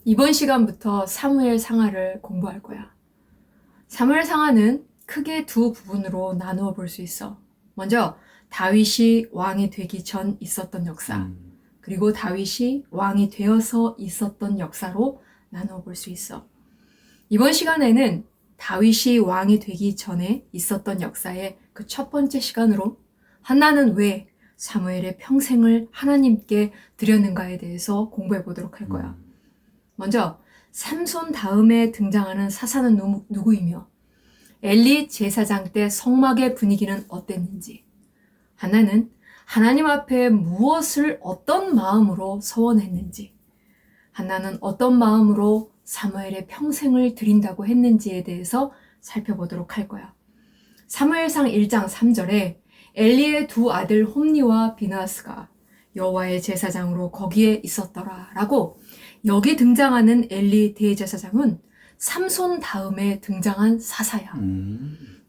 이번 시간부터 사무엘 상하를 공부할 거야. 사무엘 상하는 크게 두 부분으로 나누어 볼 수 있어. 먼저 다윗이 왕이 되기 전 있었던 역사, 그리고 다윗이 왕이 되어서 있었던 역사로 나누어 볼 수 있어. 이번 시간에는 다윗이 왕이 되기 전에 있었던 역사의 그 첫 번째 시간으로 한나는 왜 사무엘의 평생을 하나님께 드렸는가에 대해서 공부해 보도록 할 거야. 먼저 삼손 다음에 등장하는 사사는 누구이며 엘리 제사장 때 성막의 분위기는 어땠는지, 한나는 하나님 앞에 무엇을 어떤 마음으로 서원했는지, 한나는 어떤 마음으로 사무엘의 평생을 드린다고 했는지에 대해서 살펴보도록 할 거야. 사무엘상 1장 3절에 엘리의 두 아들 홈니와 비느하스가 여호와의 제사장으로 거기에 있었더라 라고, 여기 등장하는 엘리 대제사장은 삼손 다음에 등장한 사사야.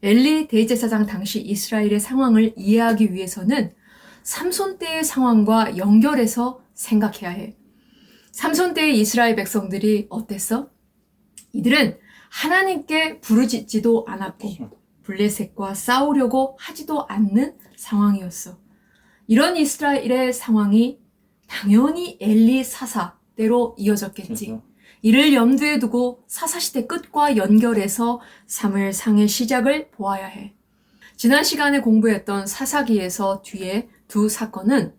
엘리 대제사장 당시 이스라엘의 상황을 이해하기 위해서는 삼손 때의 상황과 연결해서 생각해야 해. 삼손 때의 이스라엘 백성들이 어땠어? 이들은 하나님께 부르짖지도 않았고 블레셋과 싸우려고 하지도 않는 상황이었어. 이런 이스라엘의 상황이 당연히 엘리 사사대로 이어졌겠지. 그렇죠. 이를 염두에 두고 사사시대 끝과 연결해서 사무엘상의 시작을 보아야 해. 지난 시간에 공부했던 사사기에서 뒤에 두 사건은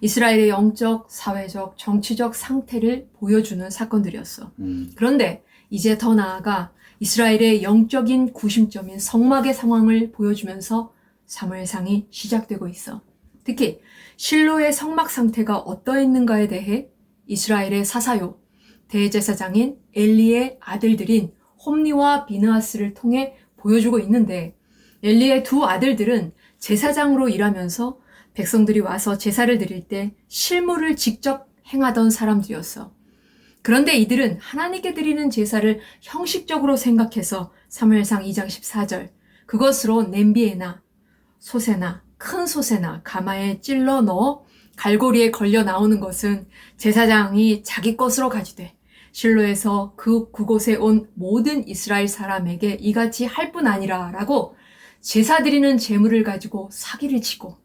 이스라엘의 영적, 사회적, 정치적 상태를 보여주는 사건들이었어. 그런데 이제 더 나아가 이스라엘의 영적인 구심점인 성막의 상황을 보여주면서 사무엘상이 시작되고 있어. 특히 실로의 성막 상태가 어떠했는가에 대해 이스라엘의 사사요, 대제사장인 엘리의 아들들인 홈니와 비느하스를 통해 보여주고 있는데, 엘리의 두 아들들은 제사장으로 일하면서 백성들이 와서 제사를 드릴 때 실무를 직접 행하던 사람들이었어. 그런데 이들은 하나님께 드리는 제사를 형식적으로 생각해서 사무엘상 2장 14절 그것으로 냄비에나 솥에나 큰 솥에나 가마에 찔러 넣어 갈고리에 걸려 나오는 것은 제사장이 자기 것으로 가지되 실로에서 그곳에 온 모든 이스라엘 사람에게 이같이 할 뿐 아니라 라고 제사 드리는 제물을 가지고 사기를 치고,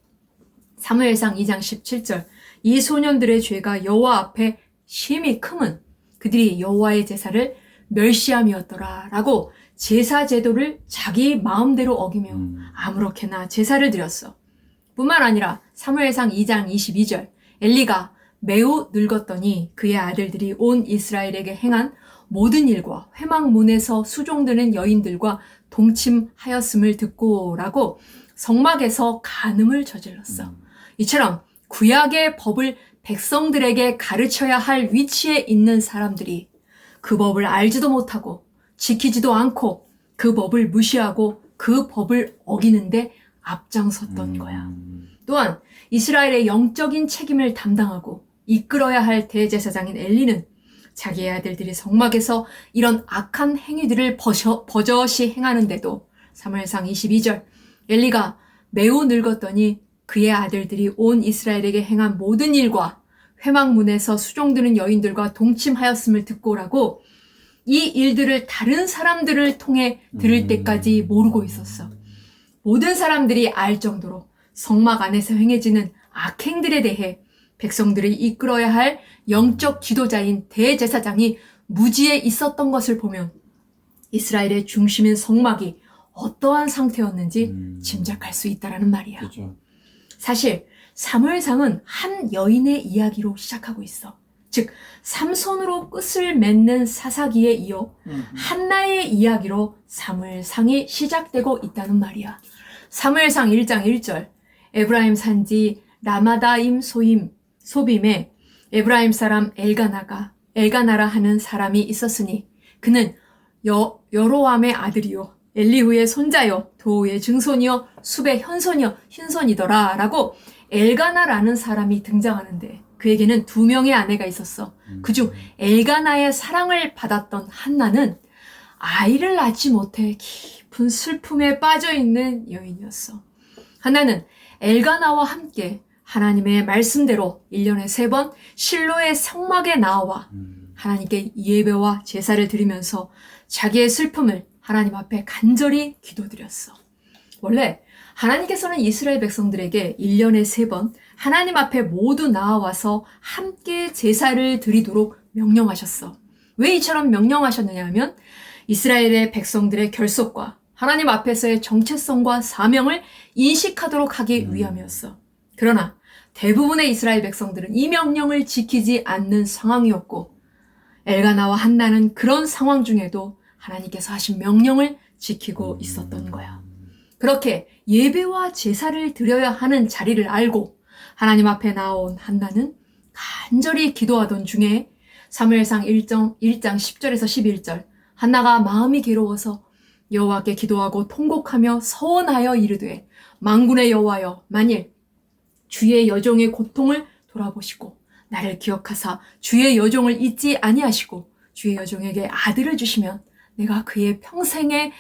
사무엘상 2장 17절 이 소년들의 죄가 여호와 앞에 심히 크면 그들이 여호와의 제사를 멸시함이었더라 라고 제사 제도를 자기 마음대로 어기며 아무렇게나 제사를 드렸어. 뿐만 아니라 사무엘상 2장 22절 엘리가 매우 늙었더니 그의 아들들이 온 이스라엘에게 행한 모든 일과 회막문에서 수종드는 여인들과 동침하였음을 듣고 라고 성막에서 간음을 저질렀어. 이처럼 구약의 법을 백성들에게 가르쳐야 할 위치에 있는 사람들이 그 법을 알지도 못하고 지키지도 않고 그 법을 무시하고 그 법을 어기는데 앞장섰던 거야. 또한 이스라엘의 영적인 책임을 담당하고 이끌어야 할 대제사장인 엘리는 자기의 아들들이 성막에서 이런 악한 행위들을 버젓이 행하는데도 사무엘상 22절 엘리가 매우 늙었더니 그의 아들들이 온 이스라엘에게 행한 모든 일과 회막문에서 수종드는 여인들과 동침하였음을 듣고라고 이 일들을 다른 사람들을 통해 들을 때까지 모르고 있었어. 모든 사람들이 알 정도로 성막 안에서 행해지는 악행들에 대해 백성들이 이끌어야 할 영적 지도자인 대제사장이 무지에 있었던 것을 보면 이스라엘의 중심인 성막이 어떠한 상태였는지 짐작할 수 있다라는 말이야. 그렇죠. 사실 사무엘상은 한 여인의 이야기로 시작하고 있어. 즉 삼손으로 끝을 맺는 사사기에 이어 한나의 이야기로 사무엘상이 시작되고 있다는 말이야. 사무엘상 1장 1절 에브라임 산지 라마다임 소빔에 에브라임 사람 엘가나라 하는 사람이 있었으니 그는 여로암의 아들이요 엘리후의 손자요 도의 증손이요 숲의 흰손이더라 라고 엘가나라는 사람이 등장하는데, 그에게는 2명의 아내가 있었어. 그중 엘가나의 사랑을 받았던 한나는 아이를 낳지 못해 깊은 슬픔에 빠져있는 여인이었어. 한나는 엘가나와 함께 하나님의 말씀대로 1년에 3번 실로의 성막에 나와 하나님께 예배와 제사를 드리면서 자기의 슬픔을 하나님 앞에 간절히 기도드렸어. 원래 하나님께서는 이스라엘 백성들에게 1년에 3번 하나님 앞에 모두 나와서 함께 제사를 드리도록 명령하셨어. 왜 이처럼 명령하셨느냐 하면 이스라엘의 백성들의 결속과 하나님 앞에서의 정체성과 사명을 인식하도록 하기 위함이었어. 그러나 대부분의 이스라엘 백성들은 이 명령을 지키지 않는 상황이었고 엘가나와 한나는 그런 상황 중에도 하나님께서 하신 명령을 지키고 있었던 거야. 그렇게 예배와 제사를 드려야 하는 자리를 알고 하나님 앞에 나온 한나는 간절히 기도하던 중에 사무엘상 1장 10절에서 11절 한나가 마음이 괴로워서 여호와께 기도하고 통곡하며 서원하여 이르되 만군의 여호와여 만일 주의 여종의 고통을 돌아보시고 나를 기억하사 주의 여종을 잊지 아니하시고 주의 여종에게 아들을 주시면 내가 그의 평생에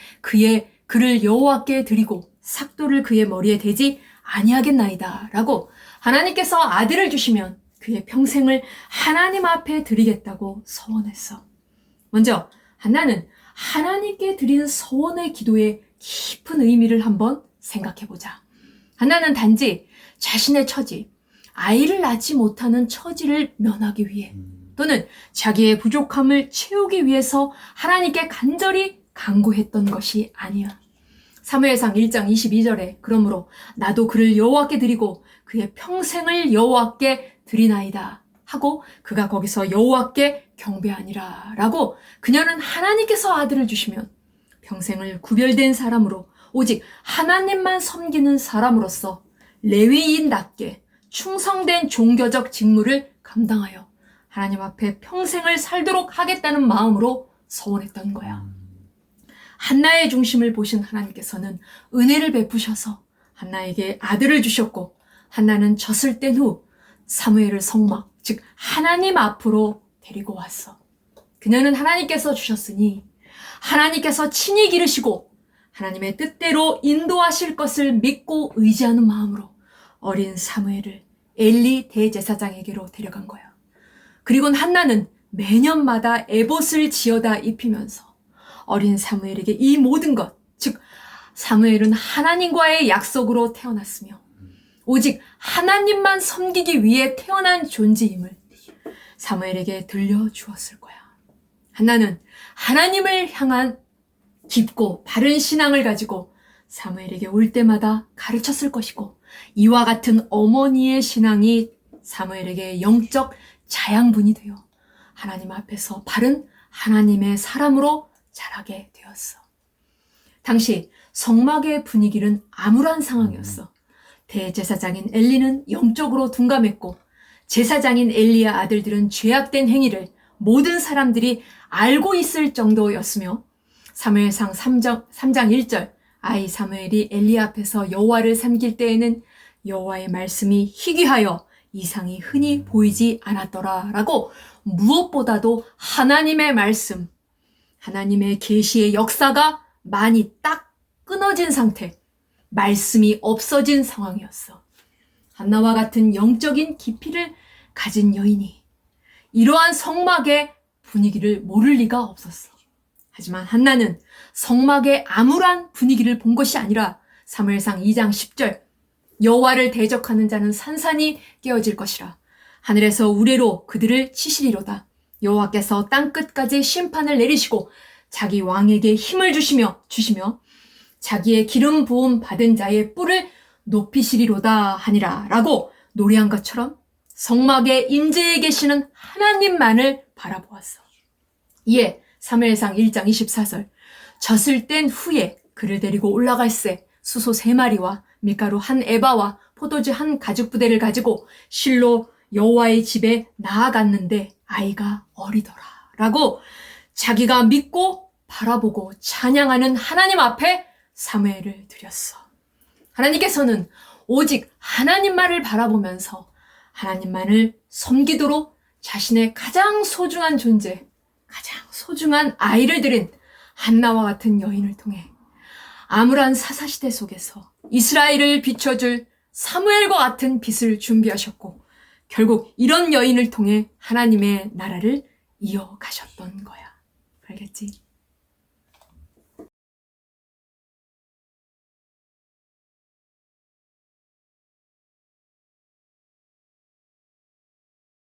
그를 여호와께 드리고 삭도를 그의 머리에 대지 아니하겠나이다 라고 하나님께서 아들을 주시면 그의 평생을 하나님 앞에 드리겠다고 서원했어. 먼저 한나는 하나님께 드리는 서원의 기도의 깊은 의미를 한번 생각해보자. 한나는 단지 자신의 처지, 아이를 낳지 못하는 처지를 면하기 위해 또는 자기의 부족함을 채우기 위해서 하나님께 간절히 간구했던 것이 아니야. 사무엘상 1장 22절에 그러므로 나도 그를 여호와께 드리고 그의 평생을 여호와께 드리나이다 하고 그가 거기서 여호와께 경배하니라 라고 그녀는 하나님께서 아들을 주시면 평생을 구별된 사람으로 오직 하나님만 섬기는 사람으로서 레위인답게 충성된 종교적 직무를 감당하여 하나님 앞에 평생을 살도록 하겠다는 마음으로 서원했던 거야. 한나의 중심을 보신 하나님께서는 은혜를 베푸셔서 한나에게 아들을 주셨고 한나는 젖을 뗀 후 사무엘을 성막, 즉 하나님 앞으로 데리고 왔어. 그녀는 하나님께서 주셨으니 하나님께서 친히 기르시고 하나님의 뜻대로 인도하실 것을 믿고 의지하는 마음으로 어린 사무엘을 엘리 대제사장에게로 데려간 거야. 그리고 한나는 매년마다 에봇을 지어다 입히면서 어린 사무엘에게 이 모든 것, 즉 사무엘은 하나님과의 약속으로 태어났으며 오직 하나님만 섬기기 위해 태어난 존재임을 사무엘에게 들려주었을 거야. 한나는 하나님을 향한 깊고 바른 신앙을 가지고 사무엘에게 올 때마다 가르쳤을 것이고 이와 같은 어머니의 신앙이 사무엘에게 영적 자양분이 되어 하나님 앞에서 바른 하나님의 사람으로 자라게 되었어. 당시 성막의 분위기는 암울한 상황이었어. 대제사장인 엘리는 영적으로 둔감했고 제사장인 엘리의 아들들은 죄악된 행위를 모든 사람들이 알고 있을 정도였으며 사무엘상 3장 1절 아이 사무엘이 엘리 앞에서 여호와를 섬길 때에는 여호와의 말씀이 희귀하여 이상이 흔히 보이지 않았더라 라고 무엇보다도 하나님의 말씀, 하나님의 계시의 역사가 많이 딱 끊어진 상태, 말씀이 없어진 상황이었어. 한나와 같은 영적인 깊이를 가진 여인이 이러한 성막의 분위기를 모를 리가 없었어. 하지만 한나는 성막의 암울한 분위기를 본 것이 아니라 사무엘상 2장 10절 여호와를 대적하는 자는 산산이 깨어질 것이라 하늘에서 우레로 그들을 치시리로다. 여호와께서 땅끝까지 심판을 내리시고 자기 왕에게 힘을 주시며 자기의 기름 부음 받은 자의 뿔을 높이시리로다 하니라 라고 노래한 것처럼 성막의 임재에 계시는 하나님만을 바라보았어. 이에 사무엘상 1장 24절 젖을 뗀 후에 그를 데리고 올라갈새 수소 3마리와 밀가루 1에바와 포도주 1가죽부대를 가지고 실로 여호와의 집에 나아갔는데 아이가 어리더라 라고 자기가 믿고 바라보고 찬양하는 하나님 앞에 사무엘을 드렸어. 하나님께서는 오직 하나님만을 바라보면서 하나님만을 섬기도록 자신의 가장 소중한 존재, 가장 소중한 아이를 드린 한나와 같은 여인을 통해 암울한 사사시대 속에서 이스라엘을 비춰줄 사무엘과 같은 빛을 준비하셨고 결국 이런 여인을 통해 하나님의 나라를 이어가셨던 거야. 알겠지?